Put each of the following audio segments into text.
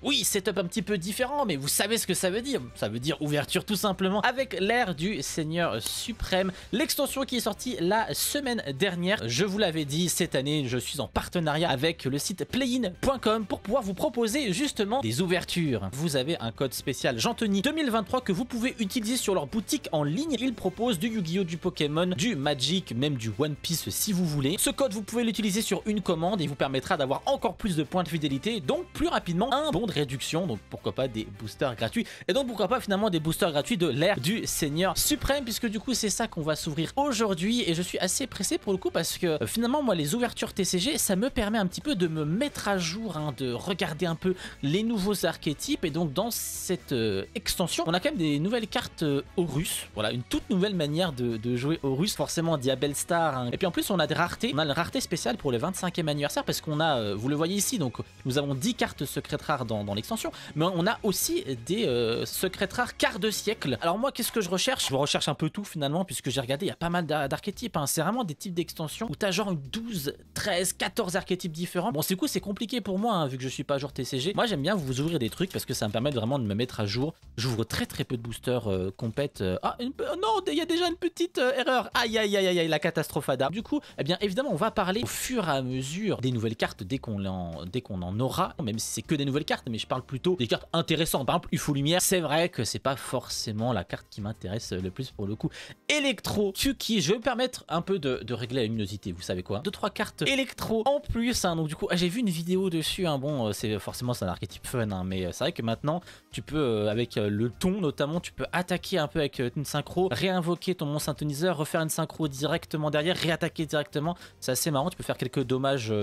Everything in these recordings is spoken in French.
Oui, setup un petit peu différent, mais vous savez ce que ça veut dire. Ça veut dire ouverture tout simplement avec l'ère du Seigneur Suprême. L'extension qui est sortie la semaine dernière. Je vous l'avais dit, cette année, je suis en partenariat avec le site playin.com pour pouvoir vous proposer justement des ouvertures. Vous avez un code spécial Jantony 2023 que vous pouvez utiliser sur leur boutique en ligne. Ils proposent du Yu-Gi-Oh, du Pokémon, du Magic, même du One Piece si vous voulez. Ce code, vous pouvez l'utiliser sur une commande et il vous permettra d'avoir encore plus de points de fidélité, donc plus rapidement un bon de réduction, donc pourquoi pas des boosters gratuits, et donc pourquoi pas finalement des boosters gratuits de l'ère du Seigneur Suprême, puisque du coup c'est ça qu'on va s'ouvrir aujourd'hui, et je suis assez pressé pour le coup parce que finalement moi les ouvertures TCG ça me permet un petit peu de me mettre à jour, hein, de regarder un peu les nouveaux archétypes, et donc dans cette extension on a quand même des nouvelles cartes Horus, voilà une toute nouvelle manière de jouer Horus, forcément Diabel Star, hein. Et puis en plus on a des raretés, on a une rareté spéciale pour le 25e anniversaire parce qu'on a, vous le voyez ici, donc nous avons 10 cartes secrètes rares dans l'extension, mais on a aussi des secrètes rares quart de siècle. Alors moi qu'est-ce que je recherche? Je recherche un peu tout finalement, puisque j'ai regardé, il y a pas mal d'archétypes, hein. C'est vraiment des types d'extensions où tu as genre 12, 13, 14 archétypes différents. Bon c'est cool, c'est compliqué pour moi, hein, vu que je suis pas joueur TCG. Moi j'aime bien vous ouvrir des trucs parce que ça me permet vraiment de me mettre à jour. J'ouvre très peu de boosters compètes. Ah non, il y a déjà une petite erreur. Aïe aïe aïe aïe, la catastrophada. Du coup, eh bien évidemment on va parler au fur et à mesure des nouvelles cartes dès qu'on en aura, même si c'est que des nouvelles cartes, mais je parle plutôt des cartes intéressantes. Par exemple UFO Lumière, c'est vrai que c'est pas forcément la carte qui m'intéresse le plus pour le coup. Électro Tuki, je vais me permettre un peu de régler la luminosité, vous savez quoi, 2-3 cartes électro en plus, hein. Donc du coup j'ai vu une vidéo dessus, hein. Bon c'est forcément c'est un archétype fun, hein, mais c'est vrai que maintenant tu peux avec le ton notamment, tu peux attaquer un peu avec une synchro, réinvoquer ton monstre synthoniseur, refaire une synchro directement derrière, réattaquer directement. C'est assez marrant, tu peux faire quelques dommages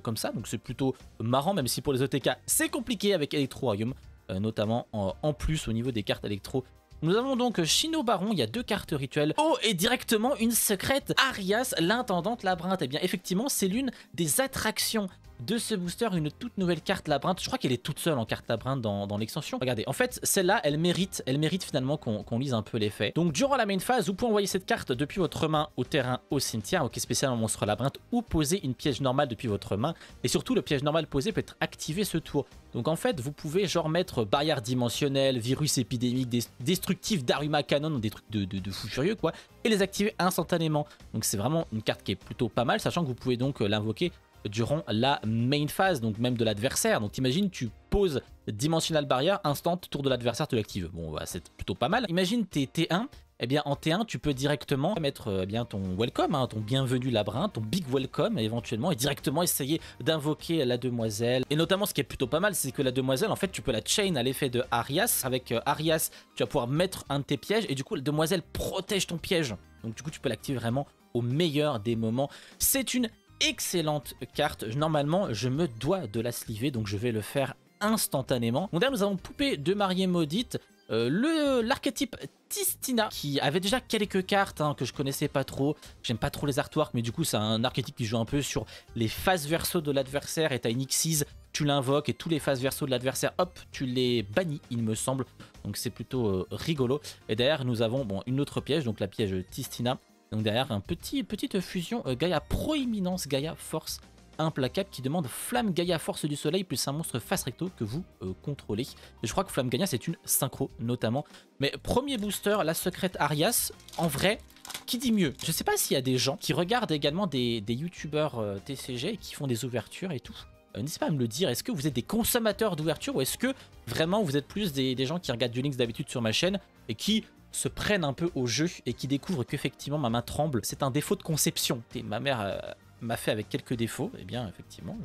comme ça, donc c'est plutôt marrant, même si pour les OTK c'est compliqué avec Electro-Arium, notamment en plus au niveau des cartes électro. Nous avons donc Shino Baron, il y a 2 cartes rituelles. Oh, et directement une secrète Arias, l'intendante labyrinthe. Et bien effectivement c'est l'une des attractions de ce booster, une toute nouvelle carte labyrinthe. Je crois qu'elle est toute seule en carte labyrinthe dans l'extension. Regardez, en fait celle-là elle mérite finalement qu'on lise un peu l'effet. Donc durant la main phase, vous pouvez envoyer cette carte depuis votre main au terrain, au cimetière, ok, spécial en monstre labyrinthe, ou poser une piège normale depuis votre main. Et surtout le piège normal posé peut être activé ce tour. Donc en fait vous pouvez genre mettre barrière dimensionnelle, virus épidémique, destructif d'Aruma Canon, des trucs de fou furieux quoi, et les activer instantanément. Donc c'est vraiment une carte qui est plutôt pas mal, sachant que vous pouvez donc l'invoquer durant la main phase, donc même de l'adversaire. Donc t'imagines, tu poses dimensional barrière, instant, tour de l'adversaire te l'active. Bon bah, c'est plutôt pas mal. Imagine t'es T1, et bien en T1 tu peux directement mettre bien ton welcome, hein, ton bienvenu labyrinthe, ton big welcome éventuellement, et directement essayer d'invoquer la demoiselle. Et notamment ce qui est plutôt pas mal, c'est que la demoiselle en fait tu peux la chain à l'effet de Arias. Avec Arias tu vas pouvoir mettre un de tes pièges, et du coup la demoiselle protège ton piège. Donc du coup tu peux l'activer vraiment au meilleur des moments. C'est une excellente carte. Normalement je me dois de la sliver, donc je vais le faire instantanément. Donc derrière nous avons Poupée de mariée maudite, l'archétype Tistina, qui avait déjà quelques cartes, hein, que je connaissais pas trop. J'aime pas trop les artworks, mais du coup c'est un archétype qui joue un peu sur les phases verso de l'adversaire, et t'as une Xyz, tu l'invoques et tous les phases verso de l'adversaire, hop, tu les bannis il me semble. Donc c'est plutôt rigolo. Et derrière nous avons bon, une autre piège, donc la piège Tistina. Donc derrière un petite fusion Gaïa Proéminence, Gaïa Force Implacable, qui demande Flamme Gaïa Force du Soleil plus un monstre face recto que vous contrôlez. Et je crois que Flamme Gaïa c'est une synchro notamment. Mais premier booster, la secrète Arias, en vrai, qui dit mieux? Je sais pas s'il y a des gens qui regardent également des youtubeurs TCG et qui font des ouvertures et tout. N'hésitez pas à me le dire, est-ce que vous êtes des consommateurs d'ouverture, ou est-ce que vraiment vous êtes plus des gens qui regardent du Links d'habitude sur ma chaîne et qui se prennent un peu au jeu et qui découvrent qu'effectivement ma main tremble? C'est un défaut de conception. Et ma mère m'a fait avec quelques défauts. Et bien effectivement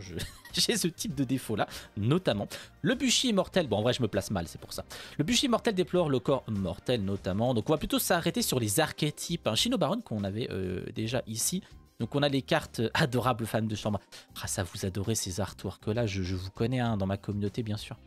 j'ai ce type de défaut là, notamment le Bushi immortel. Bon en vrai je me place mal, c'est pour ça. Le Bushi immortel déplore le corps mortel notamment. Donc on va plutôt s'arrêter sur les archétypes, hein. Shino Baron qu'on avait déjà ici. Donc on a les cartes adorables fans de chambre. Ah, ça vous adorez ces artworks là, je vous connais, hein, dans ma communauté bien sûr.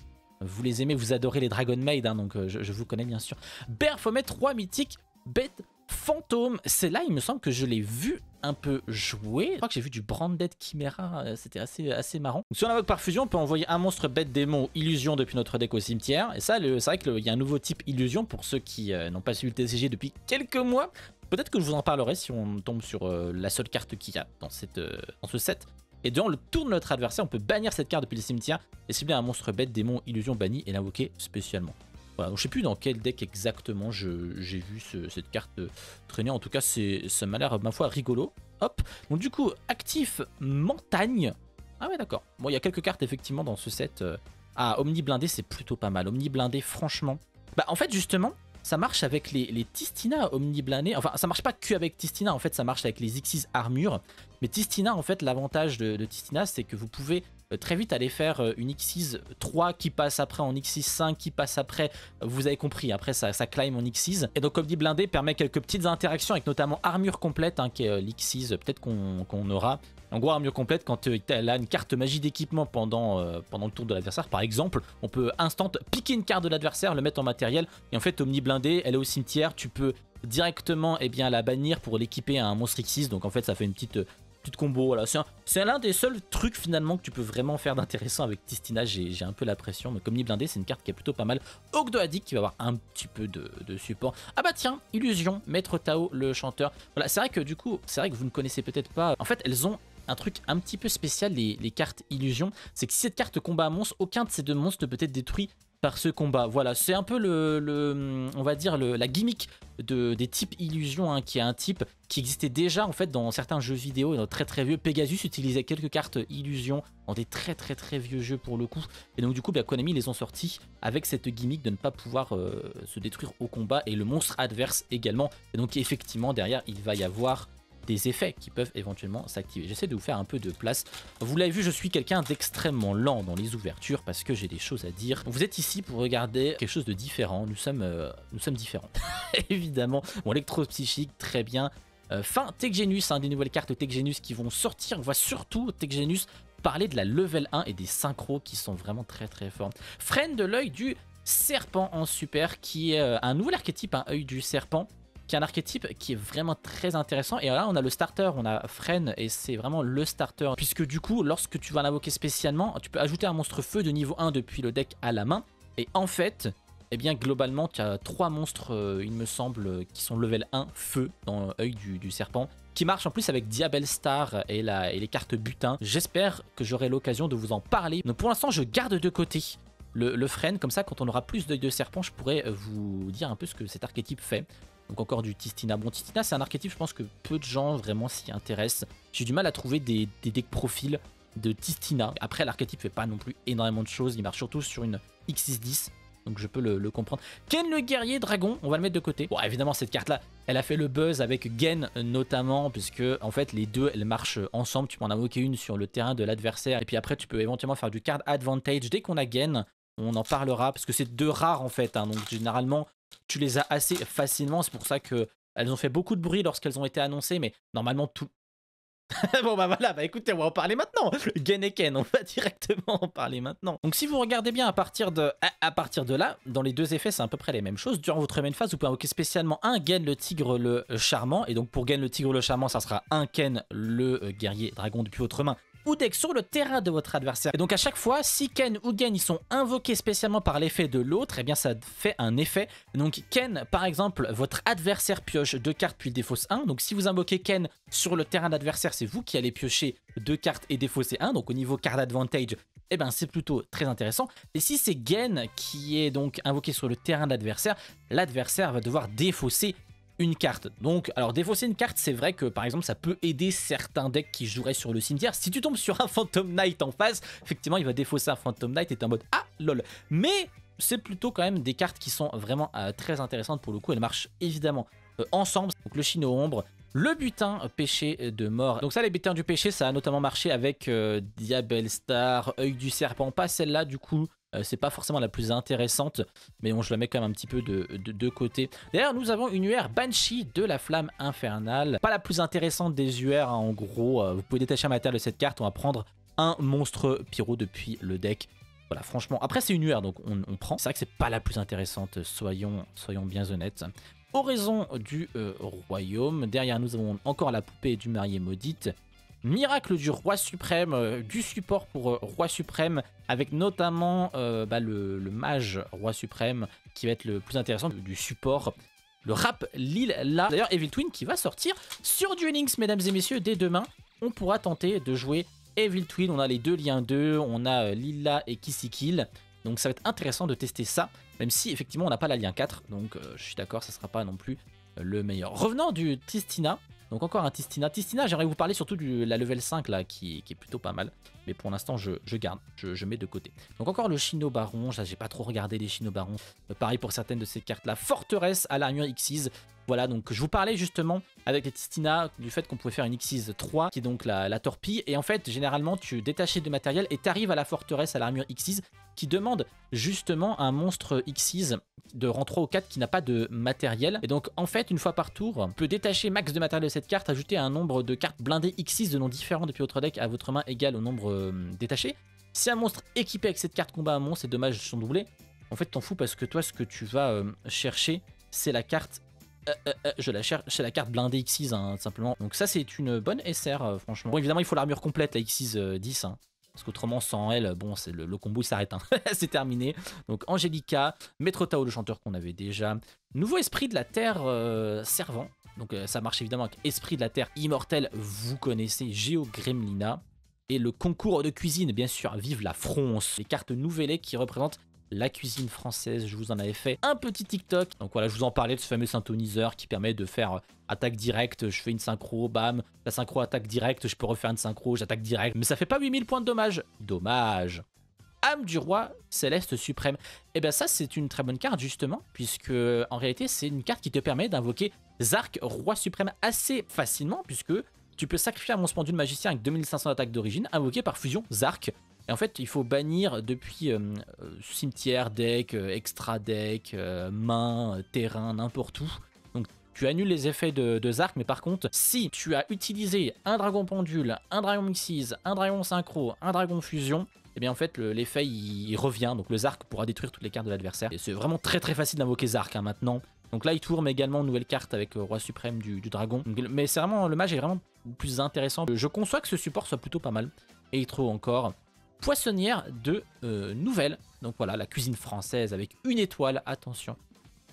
Vous les aimez, vous adorez les Dragon Maid, hein, donc je vous connais bien sûr. Baphomet 3 mythique, bête fantôme. C'est là il me semble que je l'ai vu un peu jouer. Je crois que j'ai vu du Branded Chimera, c'était assez marrant. Donc, si on invoque par fusion, on peut envoyer un monstre bête démon ou illusion depuis notre deck au cimetière. Et ça, c'est vrai qu'il y a un nouveau type illusion pour ceux qui n'ont pas suivi le TCG depuis quelques mois. Peut-être que je vous en parlerai si on tombe sur la seule carte qu'il y a dans ce set. Et durant le tour de notre adversaire, on peut bannir cette carte depuis le cimetière et cibler un monstre bête, démon, illusion banni et l'invoquer spécialement. Voilà, donc je sais plus dans quel deck exactement j'ai vu cette carte traîner. En tout cas, ça m'a l'air, ma foi, rigolo. Hop, donc du coup, actif montagne. Ah ouais, d'accord. Bon, il y a quelques cartes effectivement dans ce set. Ah, Omni blindé, c'est plutôt pas mal. Omni blindé, franchement. Bah, en fait, justement, ça marche avec les Tistina Omni blindé. Enfin, ça marche pas que avec Tistina, en fait, ça marche avec les Xyz armure. Mais Tistina, en fait, l'avantage de Tistina, c'est que vous pouvez très vite aller faire une Xyz 3 qui passe après en Xyz 5 qui passe après, vous avez compris, après ça climb en Xyz. Et donc Omni blindé permet quelques petites interactions avec notamment armure complète, hein, qui est l'Xyz peut-être qu'on aura. En gros, armure complète, quand elle a une carte magie d'équipement pendant le tour de l'adversaire, par exemple, on peut instant piquer une carte de l'adversaire, le mettre en matériel, et en fait Omni blindé, elle est au cimetière, tu peux directement la bannir pour l'équiper à un monstre Xyz, donc en fait ça fait une petite combo. Voilà. C'est l'un des seuls trucs finalement que tu peux vraiment faire d'intéressant avec Tistina, j'ai un peu la pression, mais comme Omni blindé, c'est une carte qui est plutôt pas mal. Ogre de Hadik qui va avoir un petit peu de support. Ah bah tiens, Illusion, Maître Tao, le chanteur. Voilà, c'est vrai que du coup, c'est vrai que vous ne connaissez peut-être pas. En fait, elles ont un truc un petit peu spécial, les cartes Illusion, c'est que si cette carte combat un monstre, aucun de ces deux monstres ne peut être détruit par ce combat. Voilà, c'est un peu on va dire la gimmick des types Illusion, hein, qui est un type qui existait déjà en fait dans certains jeux vidéo, dans très très vieux. Pegasus utilisait quelques cartes Illusion dans des très très très vieux jeux pour le coup. Et donc du coup, Konami les ont sortis avec cette gimmick de ne pas pouvoir se détruire au combat, et le monstre adverse également. Et donc effectivement derrière, il va y avoir des effets qui peuvent éventuellement s'activer. J'essaie de vous faire un peu de place. Vous l'avez vu, je suis quelqu'un d'extrêmement lent dans les ouvertures parce que j'ai des choses à dire. Vous êtes ici pour regarder quelque chose de différent. Nous sommes différents. Évidemment. Bon, électro-psychique, très bien. Fin Techgenus, des nouvelles cartes Techgenus qui vont sortir. On va surtout Techgenus parler de la level 1 et des synchros qui sont vraiment très très forts. Freine de l'œil du serpent en super, qui est un nouvel archétype, un œil du serpent, qui est un archétype qui est vraiment très intéressant. Et là, on a le starter, on a Fren, et c'est vraiment le starter. Puisque du coup, lorsque tu vas l'invoquer spécialement, tu peux ajouter un monstre feu de niveau 1 depuis le deck à la main. Et en fait, eh bien, globalement, tu as 3 monstres, il me semble, qui sont level 1 feu dans œil du serpent, qui marche en plus avec Diabel Star et les cartes butin. J'espère que j'aurai l'occasion de vous en parler. Donc pour l'instant, je garde de côté le Fren. Comme ça, quand on aura plus d'œil de serpent, je pourrais vous dire un peu ce que cet archétype fait. Donc encore du Tistina. Bon, Tistina, c'est un archétype, je pense que peu de gens vraiment s'y intéressent. J'ai du mal à trouver des decks profils de Tistina. Après, l'archétype fait pas non plus énormément de choses. Il marche surtout sur une X610. Donc je peux le comprendre. Ken le guerrier dragon, on va le mettre de côté. Bon, évidemment, cette carte-là, elle a fait le buzz avec Gen notamment, puisque en fait, les deux, elles marchent ensemble. Tu peux en invoquer une sur le terrain de l'adversaire. Et puis après, tu peux éventuellement faire du card advantage. Dès qu'on a Gen, on en parlera, parce que c'est deux rares en fait. Donc généralement, tu les as assez facilement. C'est pour ça qu'elles ont fait beaucoup de bruit lorsqu'elles ont été annoncées. Mais normalement, tout... Bon bah voilà, bah écoutez, on va en parler maintenant. Gen et Ken, on va directement en parler maintenant. Donc si vous regardez bien à partir de là, dans les deux effets, c'est à peu près les mêmes choses. Durant votre main phase, vous pouvez invoquer spécialement un Gen le tigre le charmant. Et donc pour Gen le tigre le charmant, ça sera un Ken le guerrier dragon depuis votre main ou deck sur le terrain de votre adversaire. Et donc à chaque fois, si Ken ou Gen ils sont invoqués spécialement par l'effet de l'autre, eh bien ça fait un effet. Donc Ken, par exemple, votre adversaire pioche 2 cartes puis défausse 1. Donc si vous invoquez Ken sur le terrain d'adversaire, c'est vous qui allez piocher 2 cartes et défausser 1. Donc au niveau card advantage, eh ben c'est plutôt très intéressant. Et si c'est Gen qui est donc invoqué sur le terrain d'adversaire, l'adversaire va devoir défausser une carte. Donc, alors défausser une carte, c'est vrai que par exemple ça peut aider certains decks qui joueraient sur le cimetière. Si tu tombes sur un Phantom Knight en face, effectivement il va défausser un Phantom Knight et t'es en mode ah lol. Mais c'est plutôt quand même des cartes qui sont vraiment très intéressantes pour le coup. Elles marchent évidemment ensemble. Donc le Chino Ombre, le butin péché de mort. Donc ça, les butins du péché, ça a notamment marché avec Diabel Star, œil du serpent, pas celle-là du coup. C'est pas forcément la plus intéressante, mais bon, je la mets quand même un petit peu de côté. D'ailleurs, nous avons une UR Banshee de la flamme infernale. Pas la plus intéressante des UR, hein, en gros. Vous pouvez détacher un matériel de cette carte, on va prendre un monstre pyro depuis le deck. Voilà, franchement. Après, c'est une UR, donc on prend. C'est vrai que c'est pas la plus intéressante, soyons bien honnêtes. Oraison du royaume. Derrière, nous avons encore la poupée du marié maudite. Miracle du roi suprême, du support pour roi suprême, avec notamment le mage roi suprême qui va être le plus intéressant du support. Le rap Lil là. D'ailleurs, Evil Twin qui va sortir sur Duel Links, mesdames et messieurs, dès demain. On pourra tenter de jouer Evil Twin, on a les deux liens 2, on a Lila et Kissikil. Donc ça va être intéressant de tester ça, même si effectivement on n'a pas la lien 4, donc je suis d'accord, ça sera pas non plus le meilleur. Revenant du Tistina, donc encore un Tistina. Tistina, j'aimerais vous parler surtout de la level 5 là, qui est plutôt pas mal, mais pour l'instant je garde, je mets de côté. Donc encore le Chino Baron, j'ai pas trop regardé les Chino Barons, pareil pour certaines de ces cartes là. Forteresse à l'armure Xyz. Voilà, donc je vous parlais justement avec les Tistina du fait qu'on pouvait faire une Xyz 3 qui est donc la torpille, et en fait généralement tu détachais de matériel et t'arrives à la forteresse à l'armure Xyz qui demande justement un monstre Xyz de rang 3 ou 4 qui n'a pas de matériel, et donc en fait une fois par tour on peut détacher max de matériel de cette carte, ajouter un nombre de cartes blindées Xyz de noms différents depuis votre deck à votre main égal au nombre détaché. Si un monstre équipé avec cette carte combat un monstre, c'est dommage son doublé, en fait t'en fous parce que toi ce que tu vas chercher c'est la carte je la cherche, c'est la carte blindée Xyz hein, simplement. Donc ça c'est une bonne SR franchement. Bon évidemment il faut l'armure complète la Xyz 10 hein, parce qu'autrement sans elle, bon c'est le combo il s'arrête hein. C'est terminé. Donc Angelica, Maître Tao le chanteur qu'on avait déjà. Nouveau esprit de la terre servant. Donc ça marche évidemment avec esprit de la terre immortel, vous connaissez Géo Gremlina. Et le concours de cuisine bien sûr, vive la France. Les cartes nouvelles qui représentent la cuisine française, je vous en avais fait un petit TikTok. Donc voilà, je vous en parlais de ce fameux synthoniseur qui permet de faire attaque directe, je fais une synchro, bam, la synchro attaque directe, je peux refaire une synchro, j'attaque direct. Mais ça fait pas 8000 points de dommage. Dommage. Âme du roi céleste suprême. Et bien ça c'est une très bonne carte justement, puisque en réalité c'est une carte qui te permet d'invoquer Zark, roi suprême assez facilement, puisque tu peux sacrifier un monstre pendule magicien avec 2500 d'attaque d'origine, invoqué par fusion Zark. Et en fait, il faut bannir depuis cimetière, deck, extra deck, main, terrain, n'importe où. Donc tu annules les effets de Zark, mais par contre, si tu as utilisé un dragon pendule, un dragon Xyz, un dragon synchro, un dragon fusion, et bien en fait l'effet il revient, donc le Zark pourra détruire toutes les cartes de l'adversaire. Et c'est vraiment très très facile d'invoquer Zark hein, maintenant. Donc là il tourne également une nouvelle carte avec roi suprême du dragon. Donc, mais c'est vraiment, le mage est vraiment plus intéressant. Je conçois que ce support soit plutôt pas mal. Et trop encore. Poissonnière de nouvelles. Donc voilà, la cuisine française avec une étoile, attention.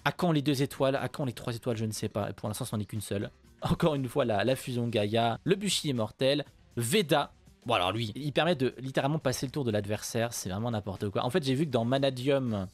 À quand les 2 étoiles, à quand les 3 étoiles, je ne sais pas. Pour l'instant, c'en est qu'une seule. Encore une fois, la fusion Gaïa, le bûcher immortel, Veda. Bon alors lui, il permet de littéralement passer le tour de l'adversaire, c'est vraiment n'importe quoi. En fait, j'ai vu que dans Manadium,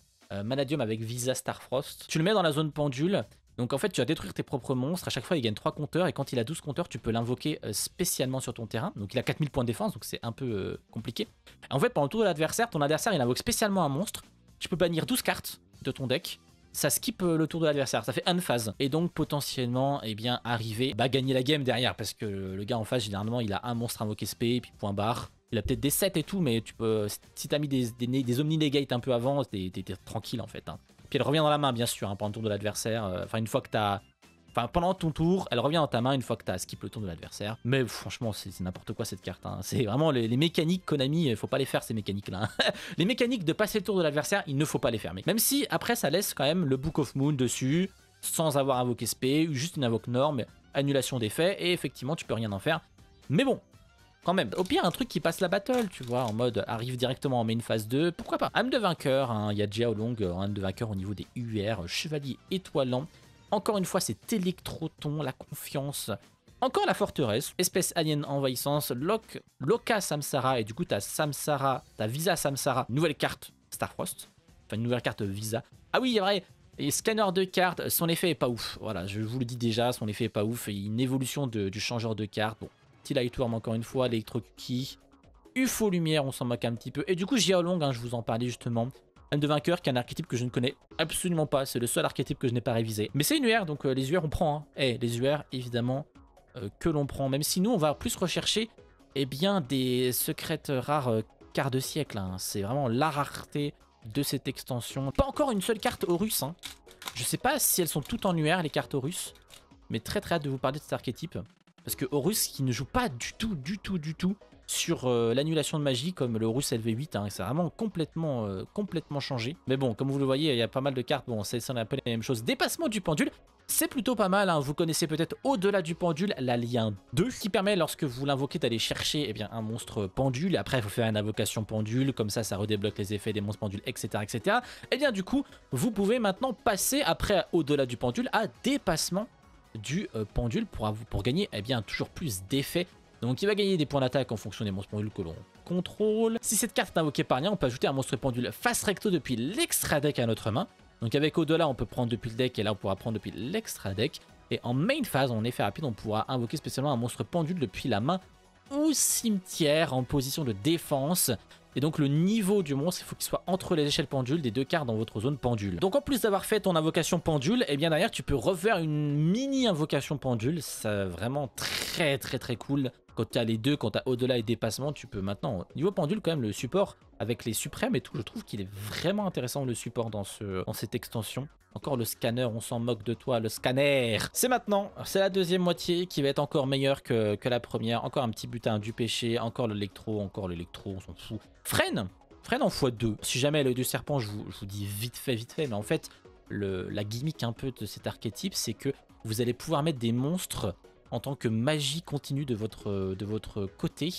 Manadium avec Visa Starfrost, tu le mets dans la zone pendule. Donc en fait, tu vas détruire tes propres monstres. À chaque fois, il gagne 3 compteurs. Et quand il a 12 compteurs, tu peux l'invoquer spécialement sur ton terrain. Donc il a 4000 points de défense. Donc c'est un peu compliqué. En fait, pendant le tour de l'adversaire, ton adversaire, il invoque spécialement un monstre. Tu peux bannir 12 cartes de ton deck. Ça skip le tour de l'adversaire. Ça fait une phase. Et donc potentiellement, eh bien, arriver à gagner la game derrière. Parce que le gars en face, généralement, il a un monstre invoqué spé. Et puis point barre. Il a peut-être des 7 et tout. Mais tu peux, si t'as mis des Omni-Negate un peu avant, t'es tranquille en fait. Hein. Puis elle revient dans la main, bien sûr, hein, pendant le tour de l'adversaire. Enfin, une fois que t'as. Enfin, pendant ton tour, elle revient dans ta main une fois que tu as skip le tour de l'adversaire. Mais franchement, c'est n'importe quoi cette carte. Hein. C'est vraiment les mécaniques Konami, il faut pas les faire ces mécaniques-là. Hein. Les mécaniques de passer le tour de l'adversaire, il ne faut pas les fermer. Même si après, ça laisse quand même le Book of Moon dessus, sans avoir invoqué spé, ou juste une invoque norme, annulation d'effet, et effectivement, tu peux rien en faire. Mais bon, quand même. Au pire, un truc qui passe la battle, tu vois, en mode arrive directement en main phase 2, pourquoi pas. Âme de vainqueur, hein, il y a Jiao Long, âme de vainqueur au niveau des UR, chevalier étoilant. Encore une fois, c'est Électroton, la confiance. Encore la forteresse, espèce alien envahissance, Loka Samsara, et du coup, t'as Samsara, t'as Visa Samsara, nouvelle carte Starfrost, enfin une nouvelle carte Visa. Ah oui, il est vrai, et scanner de cartes, son effet est pas ouf. Voilà, je vous le dis déjà, son effet est pas ouf. Et une évolution du changeur de cartes. Bon, T-Lightworm encore une fois, l'électrocutie, UFO Lumière, on s'en moque un petit peu. Et du coup, Jiaolong, hein, je vous en parlais justement. Âme de vainqueur, qui est un archétype que je ne connais absolument pas. C'est le seul archétype que je n'ai pas révisé. Mais c'est une UR, donc les UR on prend. Hein. Eh, les UR, évidemment, que l'on prend. Même si nous, on va plus rechercher eh bien, des secrètes rares quart de siècle. Hein. C'est vraiment la rareté de cette extension. Pas encore une seule carte Horus. Hein. Je sais pas si elles sont toutes en UR, les cartes Horus. Mais très hâte de vous parler de cet archétype. Parce que Horus, qui ne joue pas du tout sur l'annulation de magie comme le Horus LV8, hein, c'est vraiment complètement changé. Mais bon, comme vous le voyez, il y a pas mal de cartes, bon, c'est un peu les mêmes choses. Dépassement du pendule, c'est plutôt pas mal, hein. Vous connaissez peut-être au-delà du pendule la lien 2, qui permet lorsque vous l'invoquez d'aller chercher eh bien, un monstre pendule, et après il faut faire une invocation pendule, comme ça redébloque les effets des monstres pendules, etc. Et bien du coup, vous pouvez maintenant passer après au-delà du pendule à dépassement du pendule pour gagner eh bien, toujours plus d'effets Donc il va gagner des points d'attaque en fonction des monstres pendules que l'on contrôle. Si cette carte est invoquée par lien, on peut ajouter un monstre pendule face recto depuis l'extra deck à notre main. Donc avec au-delà, on peut prendre depuis le deck et là on pourra prendre depuis l'extra deck. Et en main phase, en effet rapide, on pourra invoquer spécialement un monstre pendule depuis la main ou cimetière en position de défense. Et donc le niveau du monstre, il faut qu'il soit entre les échelles pendules des deux cartes dans votre zone pendule. Donc en plus d'avoir fait ton invocation pendule, et bien derrière tu peux refaire une mini invocation pendule. C'est vraiment très cool. Quand tu as les deux, quand tu as au-delà et dépassement, tu peux maintenant, niveau pendule quand même, le support avec les suprêmes et tout, je trouve qu'il est vraiment intéressant le support dans cette extension. Encore le scanner, on s'en moque de toi, le scanner. C'est maintenant, c'est la deuxième moitié qui va être encore meilleure que la première. Encore un petit butin du péché, encore l'électro, on s'en fout. Freine en x2. Si jamais l'œil du serpent, je vous dis vite fait, mais en fait, la gimmick un peu de cet archétype, c'est que vous allez pouvoir mettre des monstres en tant que magie continue de votre côté.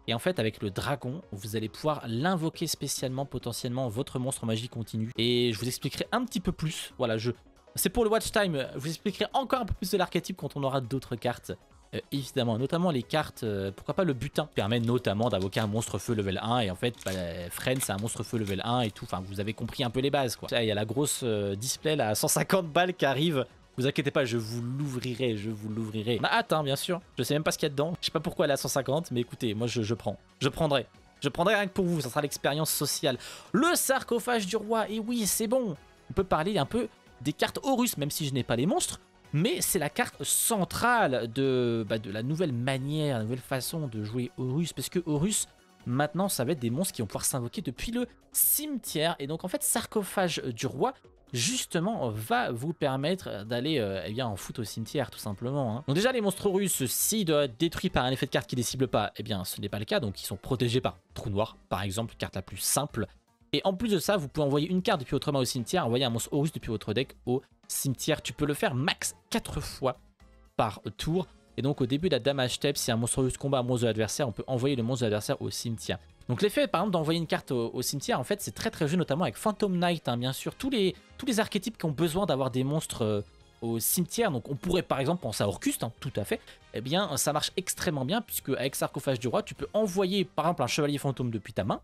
Et en fait, avec le dragon, vous allez pouvoir l'invoquer spécialement, potentiellement, votre monstre en magie continue. Et je vous expliquerai un petit peu plus. Voilà, c'est pour le watch time. Je vous expliquerai encore un peu plus de l'archétype quand on aura d'autres cartes. Évidemment, notamment les cartes, pourquoi pas le butin, qui permet notamment d'invoquer un monstre feu level 1. Et en fait, Fren, c'est un monstre feu level 1 et tout. Enfin, vous avez compris un peu les bases, quoi. Il y a la grosse display là, à 150 balles qui arrive. Vous inquiétez pas, je vous l'ouvrirai, On a hâte, hein, bien sûr. Je sais même pas ce qu'il y a dedans. Je sais pas pourquoi elle est à 150, mais écoutez, moi je prends. Je prendrai rien que pour vous, ça sera l'expérience sociale. Le sarcophage du roi, et oui, c'est bon. On peut parler un peu des cartes Horus, même si je n'ai pas les monstres. Mais c'est la carte centrale de la nouvelle manière, la nouvelle façon de jouer Horus. Parce que Horus, maintenant, ça va être des monstres qui vont pouvoir s'invoquer depuis le cimetière. Et donc, en fait, sarcophage du roi, justement, va vous permettre d'aller en foot au cimetière, tout simplement. Hein. Donc déjà, les monstres Horus, s'ils doivent être détruits par un effet de carte qui ne les cible pas, eh bien, ce n'est pas le cas. Donc, ils sont protégés par trou noir, par exemple, carte la plus simple. Et en plus de ça, vous pouvez envoyer une carte depuis votre main au cimetière, envoyer un monstre Horus depuis votre deck au cimetière. Tu peux le faire max 4 fois par tour. Et donc au début de la damage step, si un monstre Horus combat un monstre de l'adversaire, on peut envoyer le monstre de l'adversaire au cimetière. Donc l'effet par exemple d'envoyer une carte au cimetière, en fait c'est très jeu, notamment avec Phantom Knight, hein, bien sûr. Tous les archétypes qui ont besoin d'avoir des monstres au cimetière, donc on pourrait par exemple penser à Orcust, hein, tout à fait, eh bien ça marche extrêmement bien, puisque avec Sarcophage du Roi, tu peux envoyer par exemple un chevalier fantôme depuis ta main,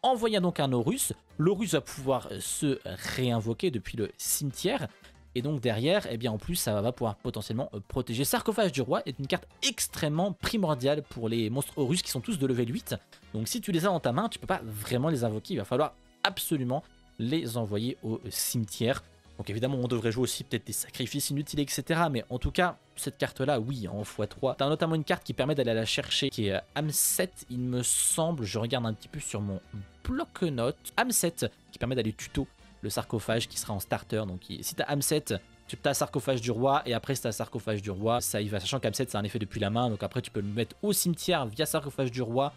envoyer donc un Horus, l'Horus va pouvoir se réinvoquer depuis le cimetière, et donc derrière, eh bien en plus ça va pouvoir potentiellement protéger. Sarcophage du Roi est une carte extrêmement primordiale pour les monstres Horus qui sont tous de level 8, donc si tu les as dans ta main, tu peux pas vraiment les invoquer, il va falloir absolument les envoyer au cimetière. Donc évidemment on devrait jouer aussi peut-être des sacrifices inutiles, etc. Mais en tout cas, cette carte-là, oui, en x3. T'as notamment une carte qui permet d'aller la chercher, qui est Amset, il me semble. Je regarde un petit peu sur mon bloc-notes. Amset, qui permet d'aller tuto le sarcophage qui sera en starter. Donc si t'as Amset, tu as sarcophage du roi, et après si t'as sarcophage du roi, ça y va. Sachant qu'Amset c'est un effet depuis la main, donc après tu peux le mettre au cimetière via sarcophage du roi,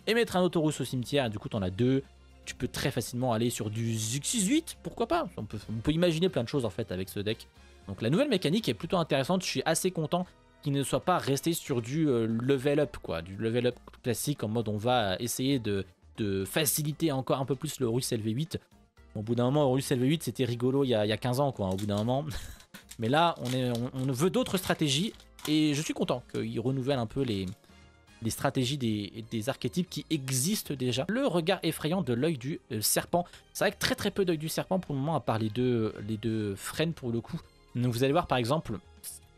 et mettre un autre Horus au cimetière, et du coup t'en as deux. Tu peux très facilement aller sur du Xyz 8, pourquoi pas, on peut imaginer plein de choses en fait avec ce deck. Donc la nouvelle mécanique est plutôt intéressante, je suis assez content qu'il ne soit pas resté sur du level up, quoi, du level up classique en mode on va essayer de faciliter encore un peu plus le Horus LV8. Au bout d'un moment, Horus LV8 c'était rigolo il y a 15 ans, quoi, au bout d'un moment. Mais là, on veut d'autres stratégies, et je suis content qu'ils renouvellent un peu les stratégies des archétypes qui existent déjà. Le regard effrayant de l'œil du serpent. C'est vrai que très peu d'œil du serpent pour le moment, à part les deux Fren pour le coup. Donc vous allez voir par exemple,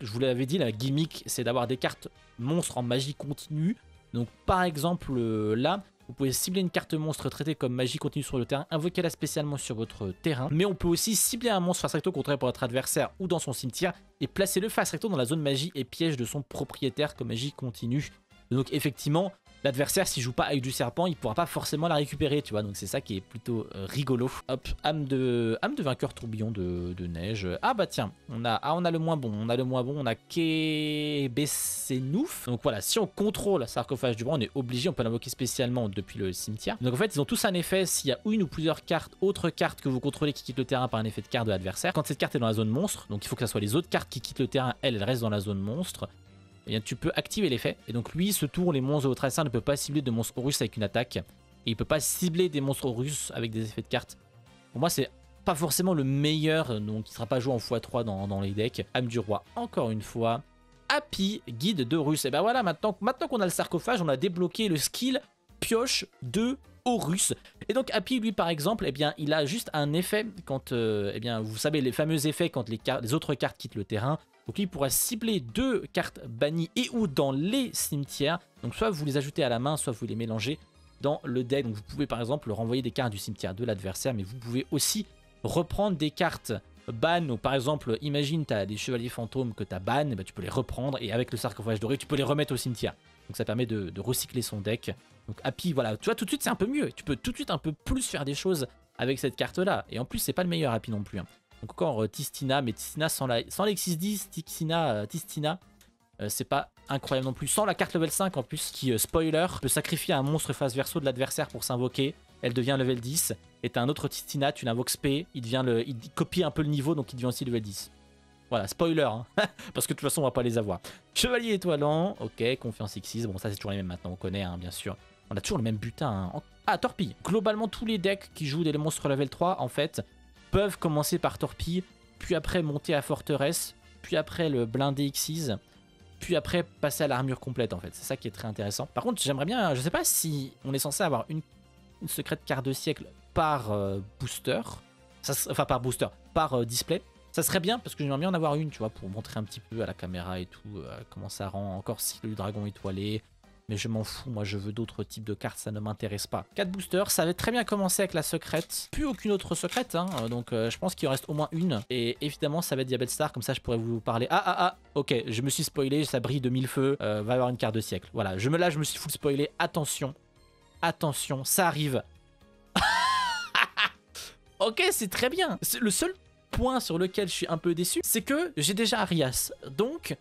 je vous l'avais dit, la gimmick c'est d'avoir des cartes monstres en magie continue. Donc par exemple là, vous pouvez cibler une carte monstre traitée comme magie continue sur le terrain, invoquer-la spécialement sur votre terrain. Mais on peut aussi cibler un monstre face recto contrôlé par votre adversaire ou dans son cimetière et placer le face recto dans la zone magie et piège de son propriétaire comme magie continue. Donc effectivement, l'adversaire s'il joue pas avec du serpent, il pourra pas forcément la récupérer, tu vois. Donc c'est ça qui est plutôt rigolo. Hop, âme de vainqueur tourbillon de neige. Ah bah tiens, on a le moins bon, on a Kebesenouf. Donc voilà, si on contrôle sarcophage du roi, on est obligé, on peut l'invoquer spécialement depuis le cimetière. Donc en fait, ils ont tous un effet s'il y a une ou plusieurs autres cartes que vous contrôlez qui quittent le terrain par un effet de carte de l'adversaire. Quand cette carte est dans la zone monstre, donc il faut que ça soit les autres cartes qui quittent le terrain, elles restent dans la zone monstre. Eh bien, tu peux activer l'effet. Et donc lui, ce tour, les monstres de votre adversaire ne peut pas cibler de monstres Horus avec une attaque. Et il peut pas cibler des monstres Horus avec des effets de cartes. Pour moi, c'est pas forcément le meilleur, donc il sera pas joué en x3 dans les decks. Âme du roi, encore une fois. Happy, guide d'Horus. Et ben voilà, maintenant qu'on a le sarcophage, on a débloqué le skill pioche de Horus. Et donc Happy, lui par exemple, eh bien, il a juste un effet quand, eh bien, vous savez, les fameux effets quand les autres cartes quittent le terrain. Donc lui, il pourra cibler 2 cartes bannies et ou dans les cimetières. Donc soit vous les ajoutez à la main, soit vous les mélangez dans le deck. Donc vous pouvez par exemple renvoyer des cartes du cimetière de l'adversaire, mais vous pouvez aussi reprendre des cartes ban. Donc par exemple, imagine tu as des chevaliers fantômes que tu as ban, bah, tu peux les reprendre et avec le sarcophage doré, tu peux les remettre au cimetière. Donc ça permet de recycler son deck. Donc Happy, voilà, tu vois, tout de suite c'est un peu mieux. Tu peux tout de suite un peu plus faire des choses avec cette carte là. Et en plus, c'est pas le meilleur Happy non plus. Hein. Donc encore Tistina, mais Tistina sans l'Exis 10, Tistina, c'est pas incroyable non plus. Sans la carte level 5 en plus, qui, spoiler, peut sacrifier un monstre face verso de l'adversaire pour s'invoquer. Elle devient level 10. Et t'as un autre Tistina, tu l'invoques SP, il copie un peu le niveau, donc il devient aussi level 10. Voilà, spoiler, hein. Parce que de toute façon on va pas les avoir. Chevalier étoilant, ok, confiance X6, bon ça c'est toujours les mêmes maintenant, on connaît hein, bien sûr. On a toujours le même butin. Hein. Ah, Torpille. Globalement tous les decks qui jouent des monstres level 3 en fait peuvent commencer par Torpille, puis après monter à Forteresse, puis après le blindé X6, puis après passer à l'armure complète en fait. C'est ça qui est très intéressant. Par contre j'aimerais bien, je sais pas si on est censé avoir une secrète quart de siècle par booster, enfin par booster, par display. Ça serait bien parce que j'aimerais bien en avoir une, tu vois, pour montrer un petit peu à la caméra et tout comment ça rend. Encore si le dragon étoilé, mais je m'en fous, moi je veux d'autres types de cartes, ça ne m'intéresse pas. 4 boosters, ça avait très bien commencé avec la secrète, plus aucune autre secrète, hein, donc je pense qu'il en reste au moins une. Et évidemment ça va être Diabel Star, comme ça je pourrais vous parler. Ok, je me suis spoilé, ça brille de 1000 feux, va y avoir une carte de siècle. Voilà, là je me suis full spoilé, attention, attention, ça arrive. Ok, c'est très bien. Le seul point sur lequel je suis un peu déçu, c'est que j'ai déjà Arias. Donc,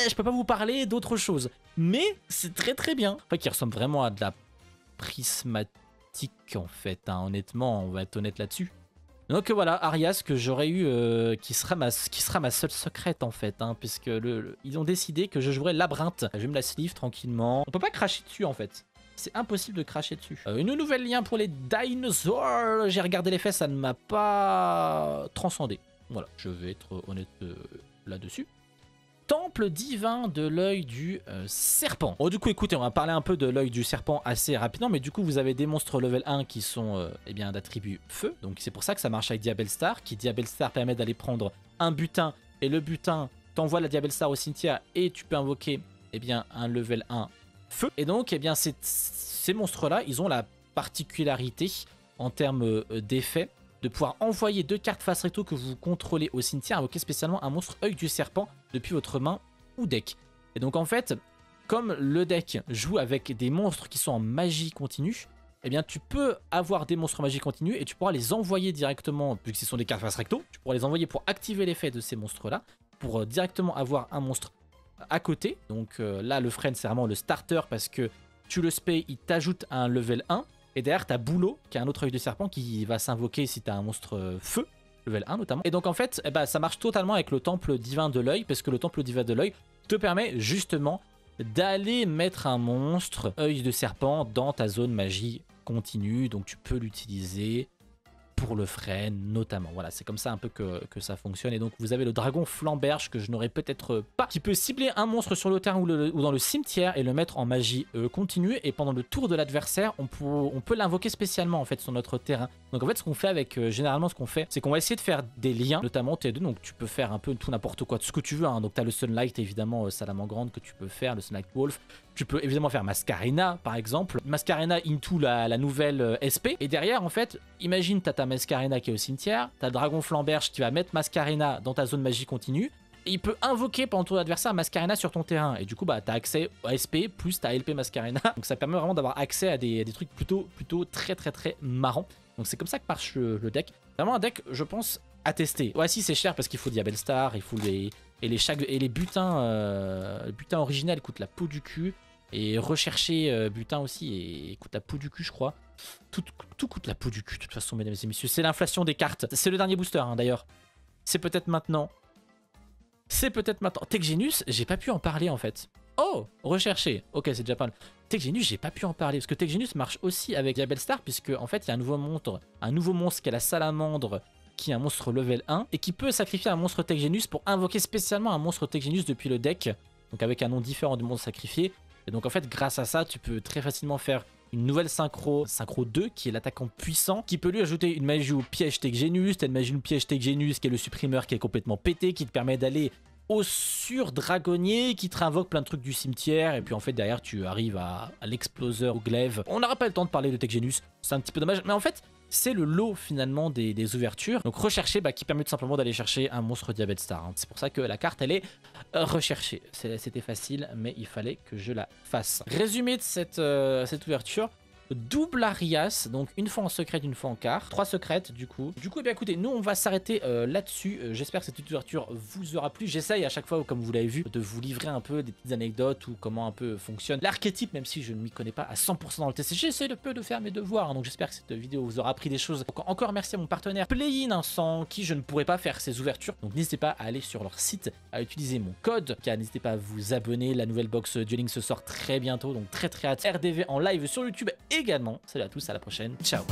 je peux pas vous parler d'autre chose. Mais c'est très très bien. Enfin, qui ressemble vraiment à de la prismatique en fait. Hein. Honnêtement, on va être honnête là-dessus. Donc voilà, Arias que j'aurais eu, qui sera ma seule secrète en fait. Hein, puisque ils ont décidé que je jouerais Labyrinthe. Je vais me la sleeve tranquillement. On peut pas cracher dessus en fait. C'est impossible de cracher dessus. Une nouvelle lien pour les dinosaures. J'ai regardé les faits, ça ne m'a pas transcendé. Voilà, je vais être honnête là-dessus. Temple divin de l'œil du serpent. Bon, du coup, écoutez, on va parler un peu de l'œil du serpent assez rapidement. Mais du coup, vous avez des monstres level 1 qui sont eh bien d'attribut feu. Donc c'est pour ça que ça marche avec Diabel Star. Qui Diabel Star permet d'aller prendre un butin. Et le butin t'envoie la Diabel Star au cimetière. Et tu peux invoquer eh bien, un level 1 feu. Et donc, eh bien, ces monstres-là, ils ont la particularité, en termes d'effet, de pouvoir envoyer 2 cartes face recto que vous contrôlez au cimetière, invoquer spécialement un monstre œil du serpent depuis votre main ou deck. Et donc, en fait, comme le deck joue avec des monstres qui sont en magie continue, eh bien, tu peux avoir des monstres en magie continue et tu pourras les envoyer directement, vu que ce sont des cartes face recto, tu pourras les envoyer pour activer l'effet de ces monstres-là, pour directement avoir un monstre à côté. Donc là le friend c'est vraiment le starter parce que tu le spay, il t'ajoute un level 1 et derrière t'as Boulot qui a un autre œil de serpent qui va s'invoquer si t'as un monstre feu, level 1 notamment. Et donc en fait eh ben, ça marche totalement avec le temple divin de l'œil parce que le temple divin de l'œil te permet justement d'aller mettre un monstre œil de serpent dans ta zone magie continue, donc tu peux l'utiliser pour le frein notamment. Voilà, c'est comme ça un peu que ça fonctionne. Et donc vous avez le dragon flamberge que je n'aurais peut-être pas, qui peut cibler un monstre sur le terrain ou dans le cimetière et le mettre en magie continue. Et pendant le tour de l'adversaire, on peut l'invoquer spécialement en fait sur notre terrain. Donc en fait ce qu'on fait avec, généralement ce qu'on fait, c'est qu'on va essayer de faire des liens, notamment T2, donc tu peux faire un peu tout n'importe quoi, tout ce que tu veux. Hein. Donc tu as le Sunlight évidemment, Salamandre que tu peux faire, le Sunlight Wolf. Tu peux évidemment faire Mascarena par exemple. Mascarena into la nouvelle SP. Et derrière en fait, imagine t'as ta Mascarena qui est au cimetière, t'as le dragon flamberge qui va mettre Mascarena dans ta zone magie continue. Et il peut invoquer pendant ton adversaire Mascarena sur ton terrain. Et du coup bah t'as accès à SP plus t'as LP Mascarena. Donc ça permet vraiment d'avoir accès à des trucs plutôt très marrants. Donc c'est comme ça que marche le deck. Vraiment un deck je pense à tester. Ouais si c'est cher parce qu'il faut Diabel Star, il faut les butins originels coûtent la peau du cul. Et rechercher butin aussi et coûte la peau du cul je crois. Tout coûte la peau du cul de toute façon mesdames et messieurs. C'est l'inflation des cartes. C'est le dernier booster hein, d'ailleurs. C'est peut-être maintenant. C'est peut-être maintenant. Techgenus, j'ai pas pu en parler en fait. Oh, rechercher. Ok, c'est déjà pas mal. Techgenus, j'ai pas pu en parler parce que Techgenus marche aussi avec Diabel Star puisque en fait il y a un nouveau monstre qui est la salamandre qui est un monstre level 1 et qui peut sacrifier un monstre Tech Genius pour invoquer spécialement un monstre Tech Genius depuis le deck, donc avec un nom différent du monstre sacrifié. Et donc en fait grâce à ça tu peux très facilement faire une nouvelle synchro 2 qui est l'attaquant puissant, qui peut lui ajouter une magie ou piège Tech Genius. T'as une magie ou piège Tech Genius qui est le supprimeur qui est complètement pété, qui te permet d'aller au sur-dragonnier, qui te réinvoque plein de trucs du cimetière, et puis en fait derrière tu arrives à l'exploseur au glaive. On n'aura pas le temps de parler de Tech Genius, c'est un petit peu dommage, mais en fait c'est le lot finalement des ouvertures. Donc rechercher qui permet tout simplement d'aller chercher un monstre Diabète Star. C'est pour ça que la carte elle est recherchée. C'était facile mais il fallait que je la fasse. Résumé de cette ouverture. Double Arias, donc une fois en secrète, une fois en quart. 3 secrètes du coup. Eh bien écoutez, nous on va s'arrêter là-dessus. J'espère que cette ouverture vous aura plu. J'essaye à chaque fois, comme vous l'avez vu, de vous livrer un peu des petites anecdotes ou comment un peu fonctionne l'archétype, même si je ne m'y connais pas à 100% dans le TCG. J'essaie de peu de faire mes devoirs, hein, donc j'espère que cette vidéo vous aura appris des choses. Donc, encore merci à mon partenaire Play-in, sans qui je ne pourrais pas faire ces ouvertures. Donc n'hésitez pas à aller sur leur site, à utiliser mon code. N'hésitez pas à vous abonner. La nouvelle box Duel Links se sort très bientôt, donc très hâte. RDV en live sur YouTube également. Salut à tous, à la prochaine. Ciao.